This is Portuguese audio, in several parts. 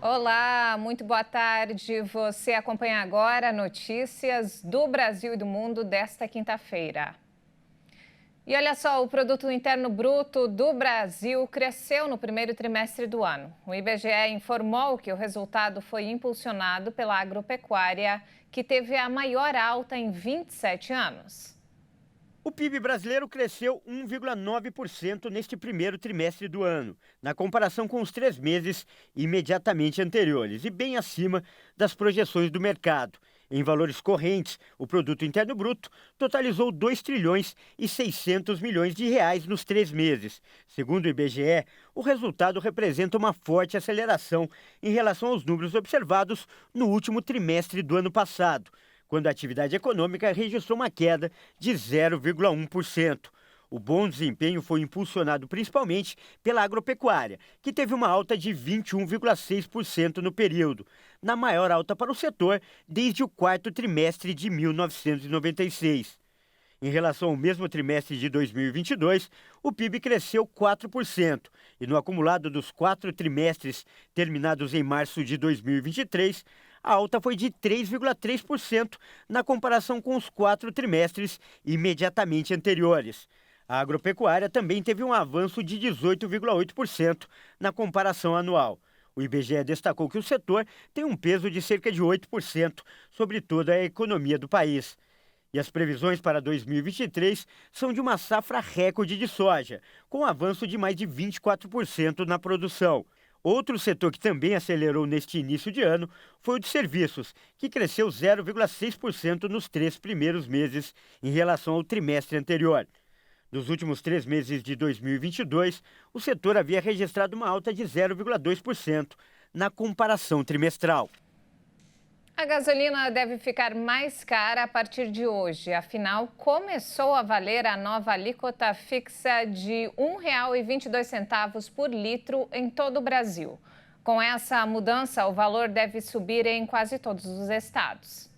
Olá, muito boa tarde. Você acompanha agora notícias do Brasil e do mundo desta quinta-feira. E olha só, o Produto Interno Bruto do Brasil cresceu no primeiro trimestre do ano. O IBGE informou que o resultado foi impulsionado pela agropecuária, que teve a maior alta em 27 anos. O PIB brasileiro cresceu 1,9% neste primeiro trimestre do ano, na comparação com os 3 meses imediatamente anteriores, e bem acima das projeções do mercado. Em valores correntes, o Produto Interno Bruto totalizou 2 trilhões e 600 milhões de reais nos 3 meses. Segundo o IBGE, o resultado representa uma forte aceleração em relação aos números observados no último trimestre do ano passado, quando a atividade econômica registrou uma queda de 0,1%. O bom desempenho foi impulsionado principalmente pela agropecuária, que teve uma alta de 21,6% no período, na maior alta para o setor desde o quarto trimestre de 1996. Em relação ao mesmo trimestre de 2022, o PIB cresceu 4% e no acumulado dos 4 trimestres terminados em março de 2023, a alta foi de 3,3% na comparação com os 4 trimestres imediatamente anteriores. A agropecuária também teve um avanço de 18,8% na comparação anual. O IBGE destacou que o setor tem um peso de cerca de 8% sobre toda a economia do país. E as previsões para 2023 são de uma safra recorde de soja, com avanço de mais de 24% na produção. Outro setor que também acelerou neste início de ano foi o de serviços, que cresceu 0,6% nos 3 primeiros meses em relação ao trimestre anterior. Nos últimos 3 meses de 2022, o setor havia registrado uma alta de 0,2% na comparação trimestral. A gasolina deve ficar mais cara a partir de hoje. Afinal, começou a valer a nova alíquota fixa de R$ 1,22 por litro em todo o Brasil. Com essa mudança, o valor deve subir em quase todos os estados.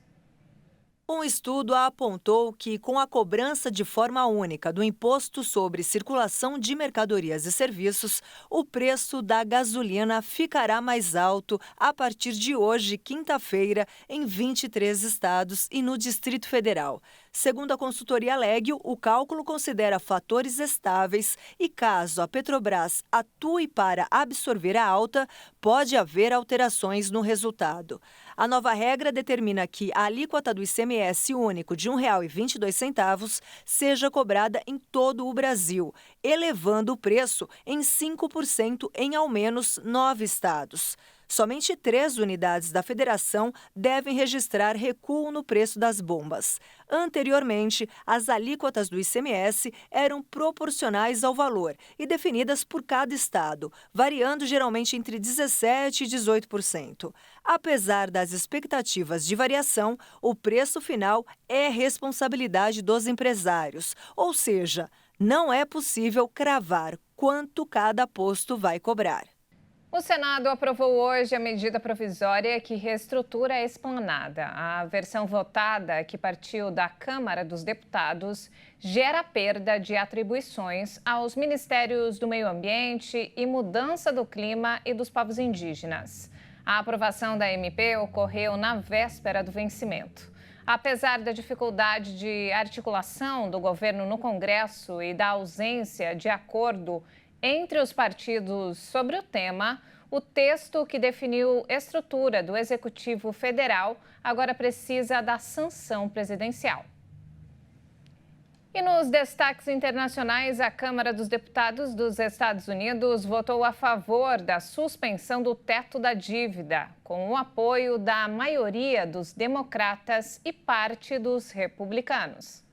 Um estudo apontou que, com a cobrança de forma única do Imposto sobre Circulação de Mercadorias e Serviços, o preço da gasolina ficará mais alto a partir de hoje, quinta-feira, em 23 estados e no Distrito Federal. Segundo a consultoria Legio, o cálculo considera fatores estáveis e, caso a Petrobras atue para absorver a alta, pode haver alterações no resultado. A nova regra determina que a alíquota do ICMS único de R$ 1,22 seja cobrada em todo o Brasil, elevando o preço em 5% em ao menos 9 estados. Somente 3 unidades da federação devem registrar recuo no preço das bombas. Anteriormente, as alíquotas do ICMS eram proporcionais ao valor e definidas por cada estado, variando geralmente entre 17% e 18%. Apesar das expectativas de variação, o preço final é responsabilidade dos empresários, ou seja, não é possível cravar quanto cada posto vai cobrar. O Senado aprovou hoje a medida provisória que reestrutura a esplanada. A versão votada, que partiu da Câmara dos Deputados, gera perda de atribuições aos Ministérios do Meio Ambiente e Mudança do Clima e dos Povos Indígenas. A aprovação da MP ocorreu na véspera do vencimento. Apesar da dificuldade de articulação do governo no Congresso e da ausência de acordo entre os partidos sobre o tema, o texto que definiu a estrutura do Executivo Federal agora precisa da sanção presidencial. E nos destaques internacionais, a Câmara dos Deputados dos Estados Unidos votou a favor da suspensão do teto da dívida, com o apoio da maioria dos democratas e parte dos republicanos.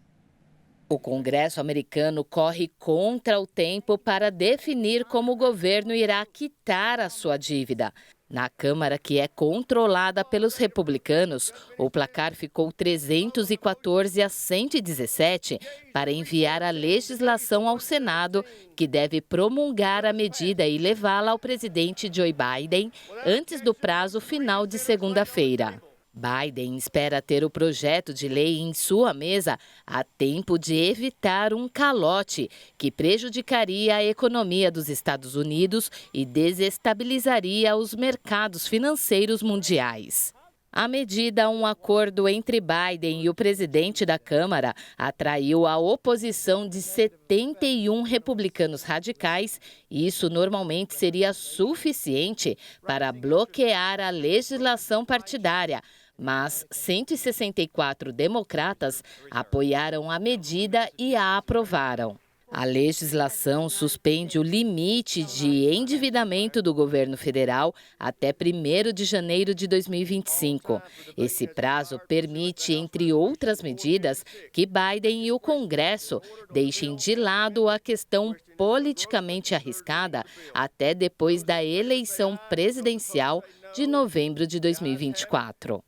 O Congresso americano corre contra o tempo para definir como o governo irá quitar a sua dívida. Na Câmara, que é controlada pelos republicanos, o placar ficou 314 a 117 para enviar a legislação ao Senado, que deve promulgar a medida e levá-la ao presidente Joe Biden antes do prazo final de segunda-feira. Biden espera ter o projeto de lei em sua mesa a tempo de evitar um calote que prejudicaria a economia dos Estados Unidos e desestabilizaria os mercados financeiros mundiais. A medida, um acordo entre Biden e o presidente da Câmara, atraiu a oposição de 71 republicanos radicais e isso normalmente seria suficiente para bloquear a legislação partidária. Mas 164 democratas apoiaram a medida e a aprovaram. A legislação suspende o limite de endividamento do governo federal até 1º de janeiro de 2025. Esse prazo permite, entre outras medidas, que Biden e o Congresso deixem de lado a questão politicamente arriscada até depois da eleição presidencial de novembro de 2024.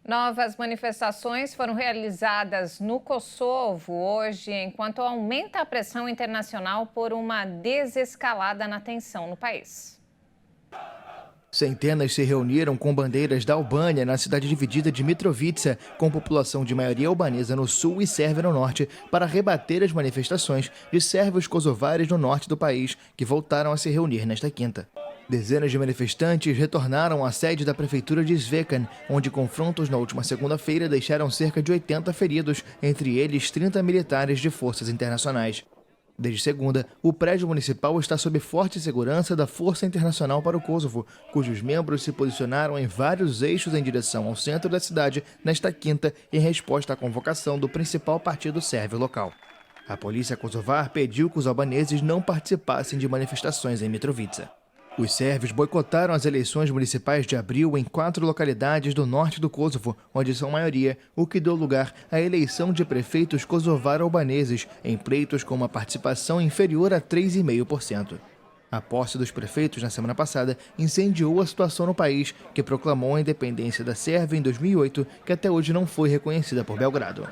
Novas manifestações foram realizadas no Kosovo hoje, enquanto aumenta a pressão internacional por uma desescalada na tensão no país. Centenas se reuniram com bandeiras da Albânia na cidade dividida de Mitrovica, com população de maioria albanesa no sul e sérvia no norte, para rebater as manifestações de sérvios kosovares no norte do país, que voltaram a se reunir nesta quinta. Dezenas de manifestantes retornaram à sede da prefeitura de Zvecan, onde confrontos na última segunda-feira deixaram cerca de 80 feridos, entre eles 30 militares de forças internacionais. Desde segunda, o prédio municipal está sob forte segurança da Força Internacional para o Kosovo, cujos membros se posicionaram em vários eixos em direção ao centro da cidade nesta quinta, em resposta à convocação do principal partido sérvio local. A polícia kosovar pediu que os albaneses não participassem de manifestações em Mitrovica. Os sérvios boicotaram as eleições municipais de abril em 4 localidades do norte do Kosovo, onde são maioria, o que deu lugar à eleição de prefeitos kosovar-albaneses em pleitos com uma participação inferior a 3,5%. A posse dos prefeitos na semana passada incendiou a situação no país, que proclamou a independência da Sérvia em 2008, que até hoje não foi reconhecida por Belgrado.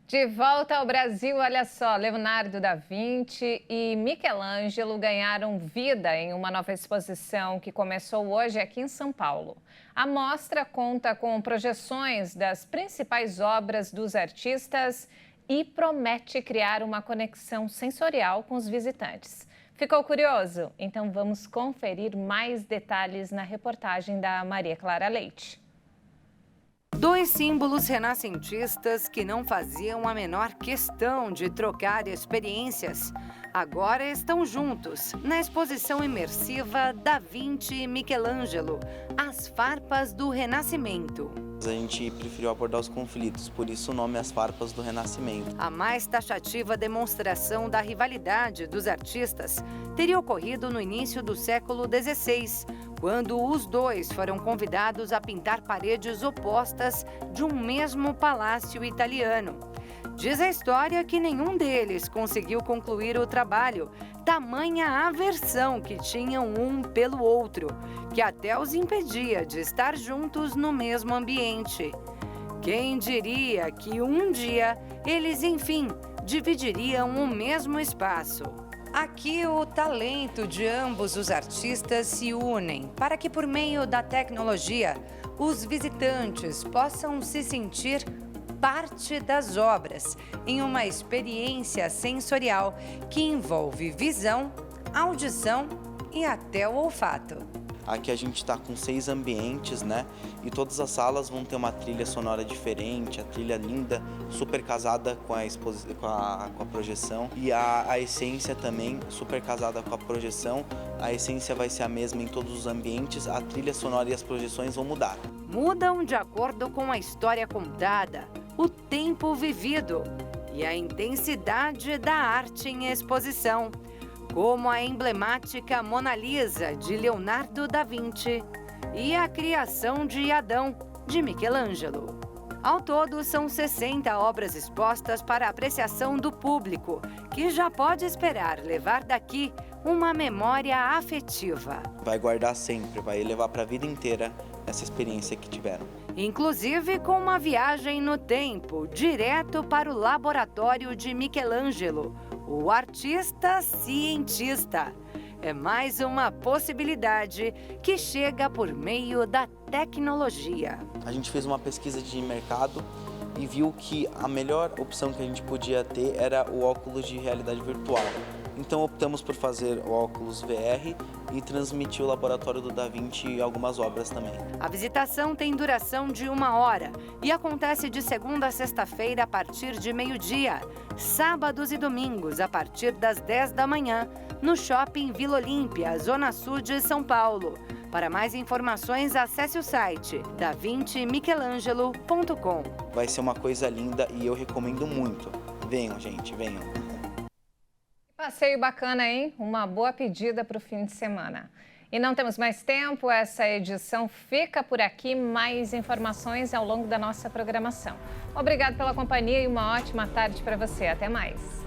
De volta ao Brasil, olha só, Leonardo da Vinci e Michelangelo ganharam vida em uma nova exposição que começou hoje aqui em São Paulo. A mostra conta com projeções das principais obras dos artistas e promete criar uma conexão sensorial com os visitantes. Ficou curioso? Então vamos conferir mais detalhes na reportagem da Maria Clara Leite. 2 símbolos renascentistas que não faziam a menor questão de trocar experiências, agora estão juntos na exposição imersiva Da Vinci e Michelangelo, As Farpas do Renascimento. A gente preferiu abordar os conflitos, por isso o nome As Farpas do Renascimento. A mais taxativa demonstração da rivalidade dos artistas teria ocorrido no início do século XVI, quando os dois foram convidados a pintar paredes opostas de um mesmo palácio italiano. Diz a história que nenhum deles conseguiu concluir o trabalho, tamanha aversão que tinham um pelo outro, que até os impedia de estar juntos no mesmo ambiente. Quem diria que um dia eles, enfim, dividiriam o mesmo espaço? Aqui o talento de ambos os artistas se unem para que, por meio da tecnologia, os visitantes possam se sentir parte das obras em uma experiência sensorial que envolve visão, audição e até o olfato. Aqui a gente está com 6 ambientes, né? E todas as salas vão ter uma trilha sonora diferente, a trilha linda, super casada com a projeção. E a essência também, super casada com a projeção. A essência vai ser a mesma em todos os ambientes, a trilha sonora e as projeções vão mudar. Mudam de acordo com a história contada, o tempo vivido e a intensidade da arte em exposição, como a emblemática Mona Lisa, de Leonardo da Vinci, e a criação de Adão, de Michelangelo. Ao todo, são 60 obras expostas para apreciação do público, que já pode esperar levar daqui uma memória afetiva. Vai guardar sempre, vai levar para a vida inteira essa experiência que tiveram. Inclusive com uma viagem no tempo, direto para o laboratório de Michelangelo, o artista cientista. é mais uma possibilidade que chega por meio da tecnologia. A gente fez uma pesquisa de mercado e viu que a melhor opção que a gente podia ter era o óculos de realidade virtual. Então optamos por fazer o óculos VR e transmitir o laboratório do Da Vinci e algumas obras também. A visitação tem duração de 1 hora e acontece de segunda a sexta-feira a partir de meio-dia, sábados e domingos a partir das 10 da manhã, no Shopping Vila Olímpia, Zona Sul de São Paulo. Para mais informações, acesse o site davincimichelangelo.com. Vai ser uma coisa linda e eu recomendo muito. Venham, gente, venham. Passeio bacana, hein? Uma boa pedida para o fim de semana. E não temos mais tempo, essa edição fica por aqui. Mais informações ao longo da nossa programação. Obrigado pela companhia e uma ótima tarde para você. Até mais.